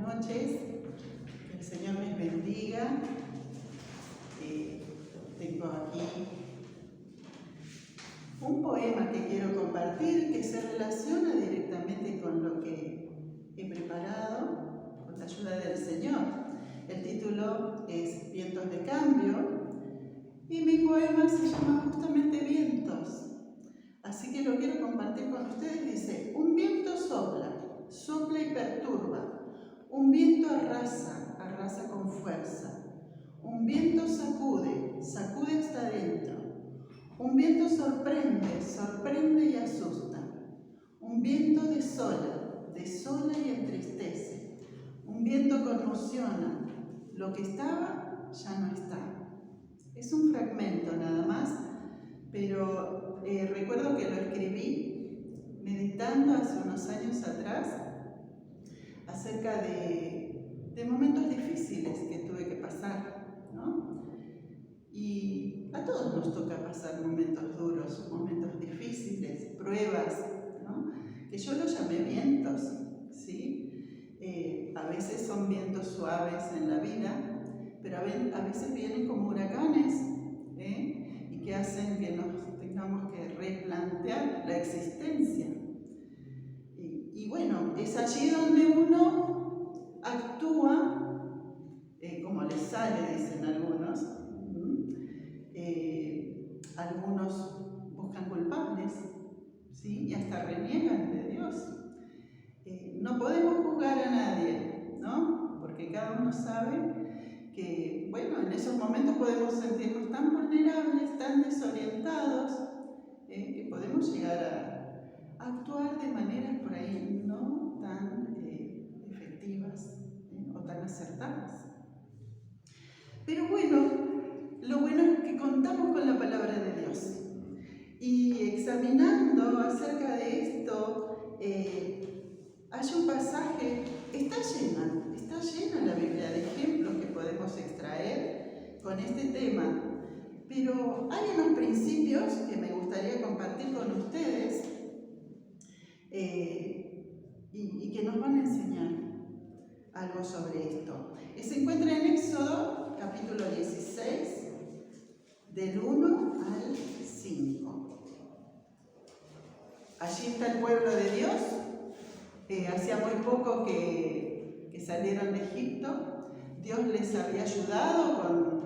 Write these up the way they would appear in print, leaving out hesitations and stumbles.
noches, que el Señor les bendiga. Tengo aquí un poema que quiero compartir que se relaciona directamente con lo que he preparado con la ayuda del Señor. El título es Vientos de Cambio y mi poema se llama justamente Vientos. Así que lo quiero compartir con ustedes. Dice: un viento sopla, sopla y perturba. Un viento arrasa, arrasa con fuerza. Un viento sacude, sacude hasta adentro. Un viento sorprende, sorprende y asusta. Un viento desola y entristece. Un viento conmociona. Lo que estaba ya no está. Es un fragmento nada más, pero recuerdo que lo escribí meditando hace unos años atrás acerca de momentos difíciles que tuve que pasar, ¿no? Y a todos nos toca pasar momentos duros, momentos difíciles, pruebas, ¿no? Que yo los llamé vientos, ¿sí? A veces son vientos suaves en la vida, pero a veces vienen como huracanes, y que hacen que nos tengamos que replantear la existencia. Y bueno, es allí donde uno actúa como le sale, dicen algunos. Algunos buscan culpables, ¿sí? Y hasta reniegan de Dios. No podemos juzgar a nadie, ¿no? Porque cada uno sabe que, bueno, en esos momentos podemos sentirnos tan vulnerables, tan desorientados, que podemos llegar a actuar de maneras por ahí no tan efectivas, o tan acertadas. Pero bueno, lo bueno es que contamos con la palabra de Dios. Y examinando acerca de esto, hay un pasaje, está llena la Biblia de ejemplos que podemos extraer con este tema. Pero hay unos principios que me gustaría compartir con ustedes y que nos van a enseñar algo sobre esto. Se encuentra en Éxodo, capítulo 16, del 1 al 5. Allí está el pueblo de Dios. Hacía muy poco que salieron de Egipto. Dios les había ayudado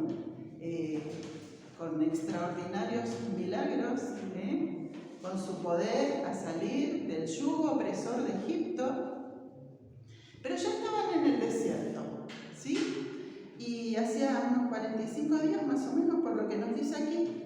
con extraordinarios milagros, con su poder a salir del yugo opresor de Egipto. Pero ya estaban en el desierto, ¿sí? Y hacía unos 45 días más o menos, por lo que nos dice aquí.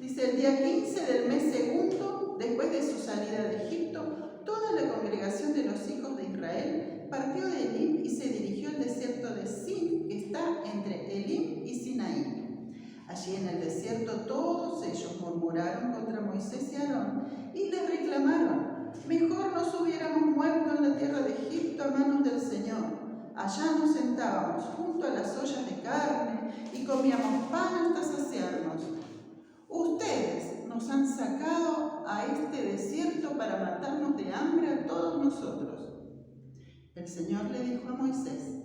Dice: el día 15 del mes segundo, después de su salida de Egipto, toda la congregación de los hijos de Israel partió de Elim y se dirigió al desierto de Sin, que está entre Elim y Sinaí. Allí en el desierto todos ellos murmuraron contra Moisés y Aarón y les reclamaron: mejor nos hubiéramos muerto en la tierra de Egipto a manos del Señor. Allá nos sentábamos junto a las ollas de carne y comíamos pan hasta saciarnos. Ustedes nos han sacado a este desierto para matarnos de hambre a todos nosotros. El Señor le dijo a Moisés: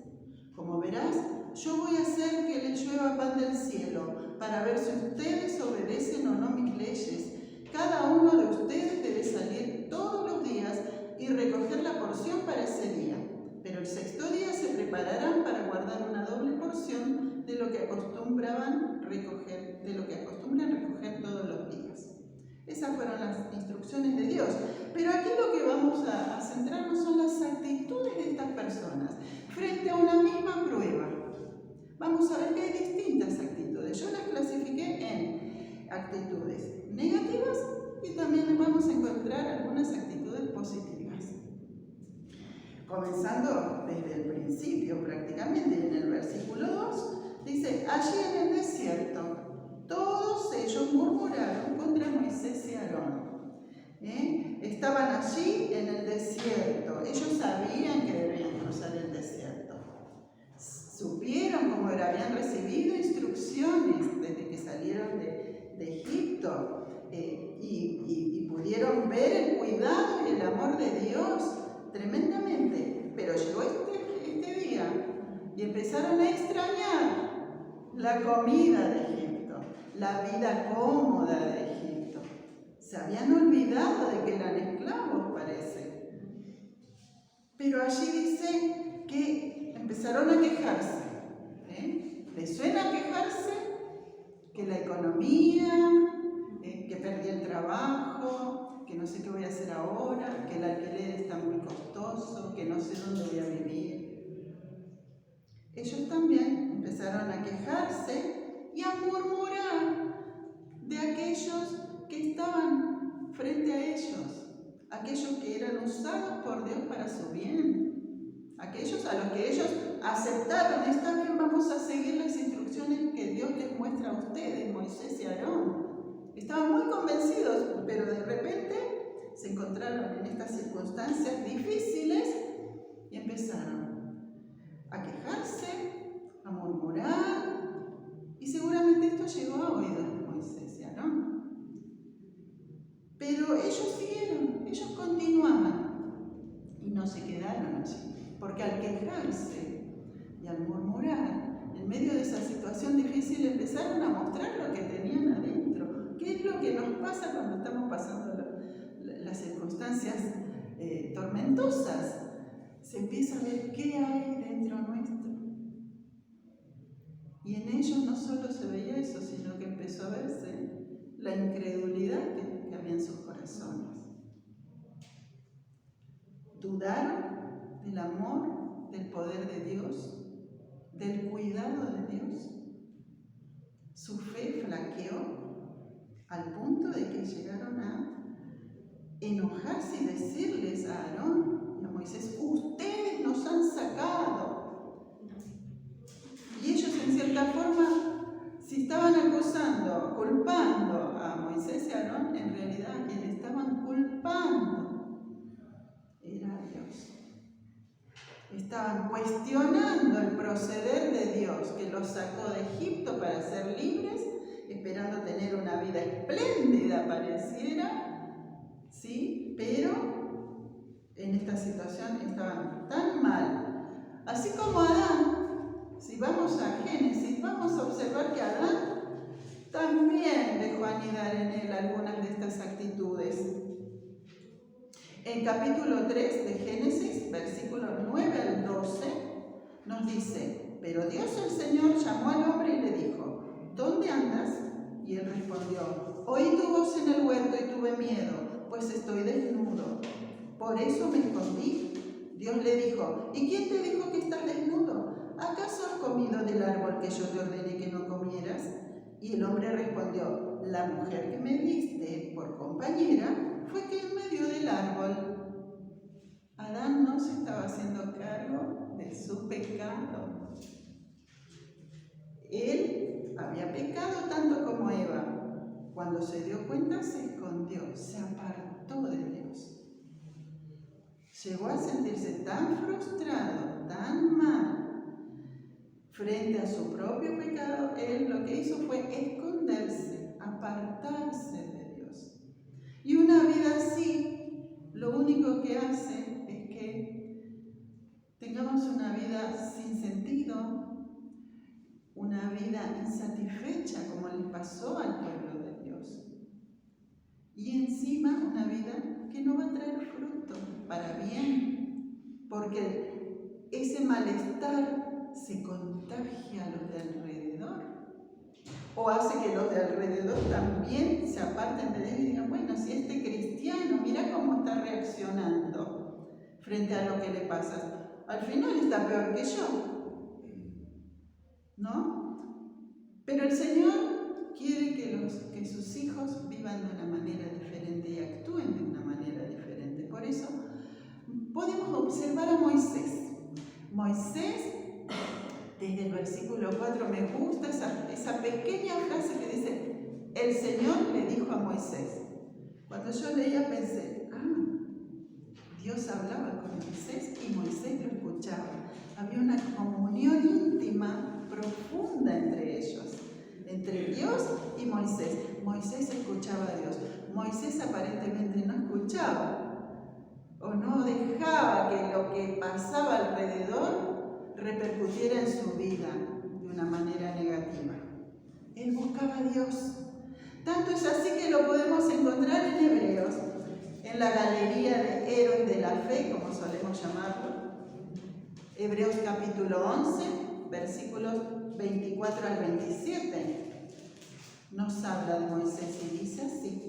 como verás, yo voy a hacer que les llueva pan del cielo para ver si ustedes obedecen o no mis leyes. Cada uno de ustedes debe salir todos los días y recoger la porción para ese día. Pero el sexto día se prepararán para guardar una doble porción de lo que acostumbran recoger todos los días. Esas fueron las instrucciones de Dios. Pero aquí lo que vamos a centrarnos son las actitudes de estas personas frente a una misma prueba. Vamos a ver que hay distintas actitudes. Yo las clasifiqué en actitudes negativas y también vamos a encontrar algunas actitudes positivas. Comenzando desde el principio prácticamente, en el versículo 2, dice: allí en el desierto todos ellos murmuraron contra Moisés y Aarón. Estaban allí en el desierto. Ellos sabían que debían cruzar el desierto. Supieron cómo habían recibido instrucciones desde que salieron de Egipto, y pudieron ver el cuidado y el amor de Dios tremendamente. Pero llegó este día día y empezaron a extrañar la comida de Egipto, la vida cómoda de Egipto. Se habían olvidado de que eran esclavos, parece. Pero allí dice que empezaron a quejarse. ¿Les suena quejarse? Que la economía, que perdí el trabajo, que no sé qué voy a hacer ahora, que el alquiler está muy costoso, que no sé dónde voy a vivir. Ellos también empezaron a quejarse y a murmurar de aquellos que estaban frente a ellos, aquellos que eran usados por Dios para su bien, aquellos a los que ellos aceptaron. Está bien, vamos a seguir las instrucciones que Dios les muestra a ustedes, Moisés y Aarón. Estaban muy convencidos, pero de repente se encontraron en estas circunstancias difíciles y empezaron a quejarse, a murmurar, y seguramente esto llegó a oídos de Moisés y Aarón. Pero ellos siguieron, ellos continuaban y no se quedaron allí, porque al quejarse y al murmurar, en medio de esa situación difícil, empezaron a mostrar lo que tenían adentro. ¿Qué es lo que nos pasa cuando estamos pasando las circunstancias tormentosas? Se empieza a ver qué hay dentro nuestro. Y en ellos no solo se veía eso, sino que empezó a verse la incredulidad que había en sus corazones. Dudaron del amor, del poder de Dios, del cuidado de Dios. Su fe flaqueó al punto de que llegaron a enojarse y decirles a Aarón y a Moisés: ustedes nos han sacado. Y ellos, en cierta forma, si estaban acusando, culpando a Moisés y a Aarón, en realidad quien estaban culpando era Dios. Estaban cuestionando el proceder de Dios, que los sacó de Egipto para ser libres, esperando tener una vida espléndida, pareciera, ¿sí? Pero en esta situación estaban tan mal. Así como Adán. Si vamos a Génesis, vamos a observar que Adán también dejó anidar en él algunas de estas actitudes. En capítulo 3 de Génesis, versículos 9 al 12, nos dice: pero Dios el Señor llamó al hombre y le dijo: ¿dónde andas? Y él respondió: oí tu voz en el huerto y tuve miedo, pues estoy desnudo. Por eso me escondí. Dios le dijo: ¿y quién te dijo que estás desnudo? ¿Acaso has comido del árbol que yo te ordené que no comieras? Y el hombre respondió: la mujer que me diste por compañera fue quien me dio del árbol. Adán no se estaba haciendo cargo de su pecado. Él había pecado tanto como Eva. Cuando se dio cuenta, se escondió, se apartó de Dios. Llegó a sentirse tan frustrado, tan mal, frente a su propio pecado. Él lo que hizo fue esconderse, apartarse de Dios. Y una vida así, lo único que hace es que tengamos una vida sin sentido, una vida insatisfecha, como le pasó al pueblo de Dios. Y encima una vida que no va a traer fruto para bien, porque ese malestar se contagia a los de alrededor, o hace que los de alrededor también se aparten de Dios y digan: bueno, si este cristiano, mira cómo está reaccionando frente a lo que le pasa, al final está peor que yo, ¿no? Pero el Señor quiere que sus hijos vivan de una manera diferente y actúen de una manera diferente. Por eso podemos observar a Moisés. Moisés, desde el versículo 4, me gusta esa pequeña frase que dice: el Señor le dijo a Moisés. Cuando yo leía pensé: Dios hablaba con Moisés y Moisés lo escuchaba. Había una comunión íntima, profunda entre ellos, entre Dios y Moisés. Moisés escuchaba a Dios. Moisés aparentemente no escuchaba, o no dejaba que lo que pasaba alrededor repercutiera en su vida de una manera negativa. Él buscaba a Dios. Tanto es así que lo podemos encontrar en Hebreos, en la galería de héroes de la fe, como solemos llamarlo. Hebreos capítulo 11, versículos 24 al 27. Nos habla de Moisés y dice así: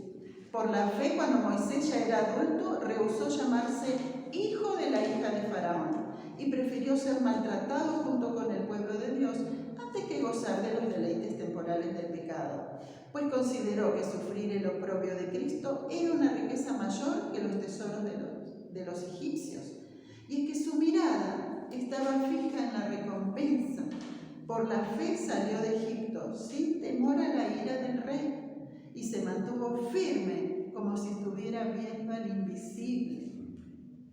por la fe, cuando Moisés ya era adulto, rehusó llamarse hijo de la hija de Faraón y prefirió ser maltratado junto con el pueblo de Dios antes que gozar de los deleites temporales del pecado, pues consideró que sufrir el oprobio de Cristo era una riqueza mayor que los tesoros de los egipcios, y es que su mirada estaba fija en la recompensa. Por la fe salió de Egipto sin temor a la ira del rey y se mantuvo firme como si estuviera viendo al invisible.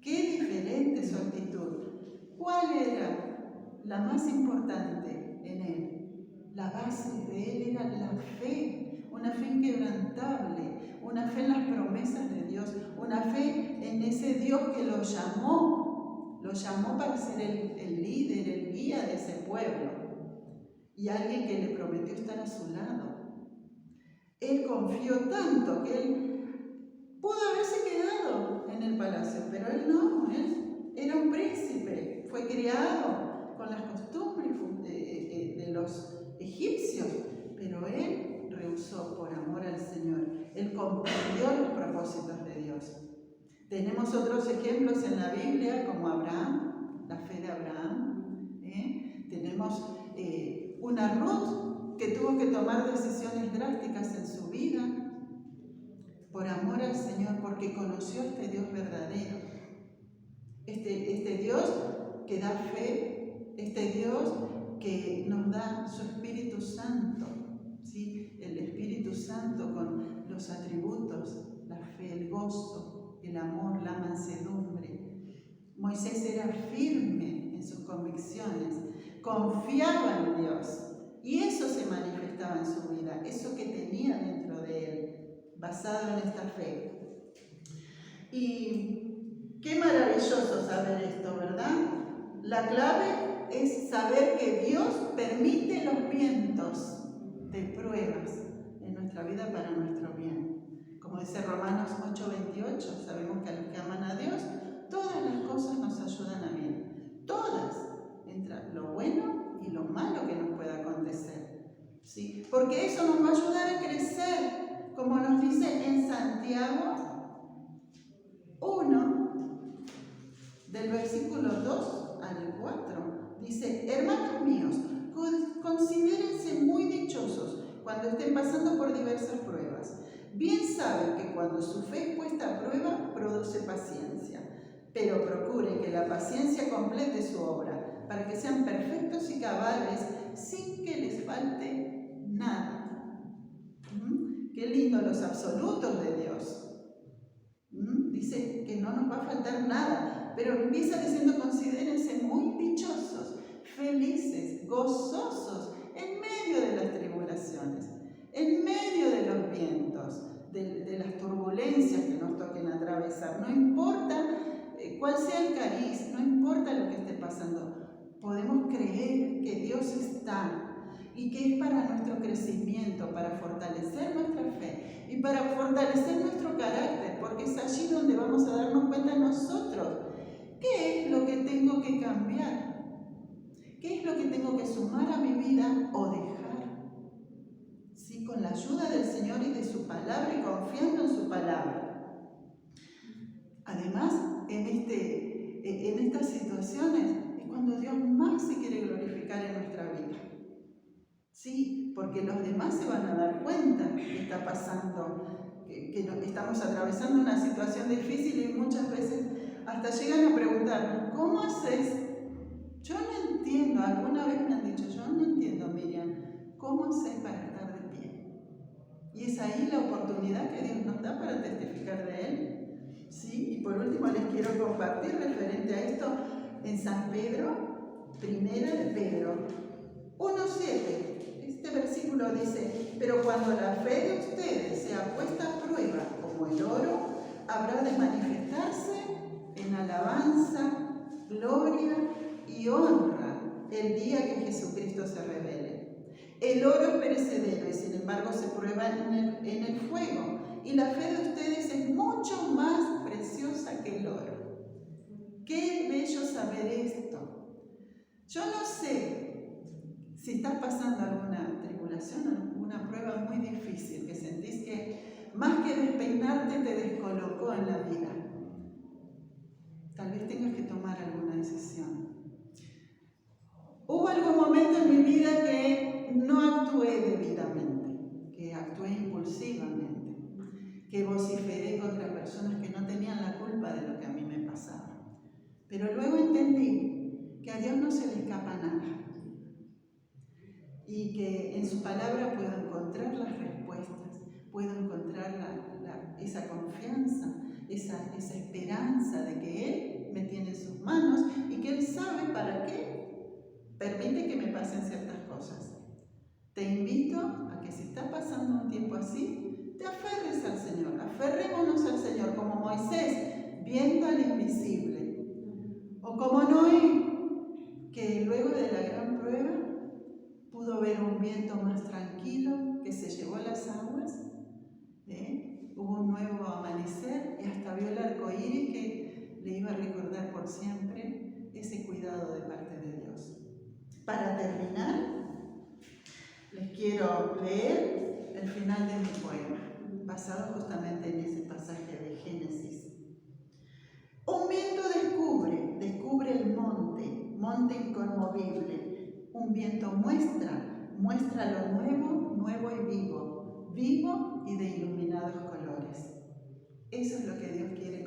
¡Qué diferente su actitud! ¿Cuál era la más importante en él? La base de él era la fe, una fe inquebrantable, una fe en las promesas de Dios, una fe en ese Dios que lo llamó para ser el líder, el guía de ese pueblo. Y alguien que le prometió estar a su lado. Él confió tanto que él pudo haberse quedado en el palacio, pero él no, él era un príncipe, fue criado con las costumbres de los egipcios, pero él rehusó por amor al Señor, él comprendió los propósitos de Dios. Tenemos otros ejemplos en la Biblia, como Abraham, la fe de Abraham, tenemos una Ruth que tuvo que tomar decisiones drásticas en su vida por amor al Señor, porque conoció a este Dios verdadero, este Dios que da fe, este Dios que nos da su Espíritu Santo, ¿sí? El Espíritu Santo con los atributos, la fe, el gozo, el amor, la mansedumbre. Moisés era firme en sus convicciones, confiaba en Dios y eso se manifestaba en su vida, eso que tenía dentro de él, basado en esta fe. Y qué maravilloso saber esto, ¿verdad? La clave es saber que Dios permite los vientos de pruebas en nuestra vida para nuestro bien. Como dice Romanos 8:28, sabemos que a los que aman a Dios, todas las cosas nos ayudan a bien. Todas. Entra lo bueno y lo malo que nos pueda acontecer, ¿sí? Porque eso nos va a ayudar a crecer, como nos dice en Santiago 1, del versículo 2 al 4. Dice: hermanos míos, considérense muy dichosos cuando estén pasando por diversas pruebas. Bien saben que cuando su fe es puesta a prueba, produce paciencia. Pero procuren que la paciencia complete su obra, para que sean perfectos y cabales, sin que les falte nada. Qué lindo los absolutos de Dios. Dice que no nos va a faltar nada, pero empieza diciendo: considérense muy dichosos, felices, gozosos, en medio de las tribulaciones, en medio de los vientos, de las turbulencias que nos toquen atravesar. No importa cuál sea el cariz, no importa lo que esté pasando, podemos creer que Dios está y que es para nuestro crecimiento, para fortalecer nuestra fe y para fortalecer nuestro carácter, porque es allí donde vamos a darnos cuenta nosotros qué es lo que tengo que cambiar, qué es lo que tengo que sumar a mi vida o dejar, ¿sí? Con la ayuda del Señor y de su palabra y confiando en su palabra. Además, en estas situaciones es cuando Dios más se quiere glorificar en nuestra vida. Sí, porque los demás se van a dar cuenta que está pasando, que estamos atravesando una situación difícil, y muchas veces hasta llegan a preguntar: ¿cómo haces? Yo no entiendo, alguna vez me han dicho: yo no entiendo, Miriam, ¿cómo haces para estar de pie? Y es ahí la oportunidad que Dios nos da para testificar de Él. ¿Sí? Y por último les quiero compartir referente a esto en San Pedro, primera de Pedro 1:7. Este versículo dice: pero cuando la fe de ustedes sea puesta a prueba como el oro, habrá de manifestarse en alabanza, gloria y honra el día que Jesucristo se revele. El oro es perecedero y sin embargo se prueba en el fuego. Y la fe de ustedes es mucho más preciosa que el oro. Qué bello saber esto. Yo no sé si estás pasando alguna tribulación, alguna prueba muy difícil, que sentís que más que despeinarte te descolocó en la vida. Tal vez tengas que tomar alguna decisión. Hubo algún momento en mi vida que no actué debidamente, que actué impulsivamente, que vociferé contra personas que no tenían la culpa de lo que a mí me pasaba. Pero luego entendí que a Dios no se le escapa nada y que en su palabra puedo encontrar las respuestas, puedo encontrar esa confianza, esa esperanza de que Él me tiene en sus manos y que Él sabe para qué permite que me pasen ciertas cosas. Te invito a que si está pasando un tiempo así, te aferres al Señor, aferrémonos al Señor como Moisés, viendo al invisible, o como Noé, que luego de la gran prueba pudo ver un viento más tranquilo que se llevó las aguas, hubo un nuevo amanecer y hasta vio el arco iris que le iba a recordar por siempre ese cuidado de parte de Dios. Para terminar, les quiero leer el final de mi poema, basado justamente en ese pasaje de Génesis. Un viento descubre el monte inconmovible. Un viento muestra lo nuevo y vivo y de iluminados colores. Eso es lo que Dios quiere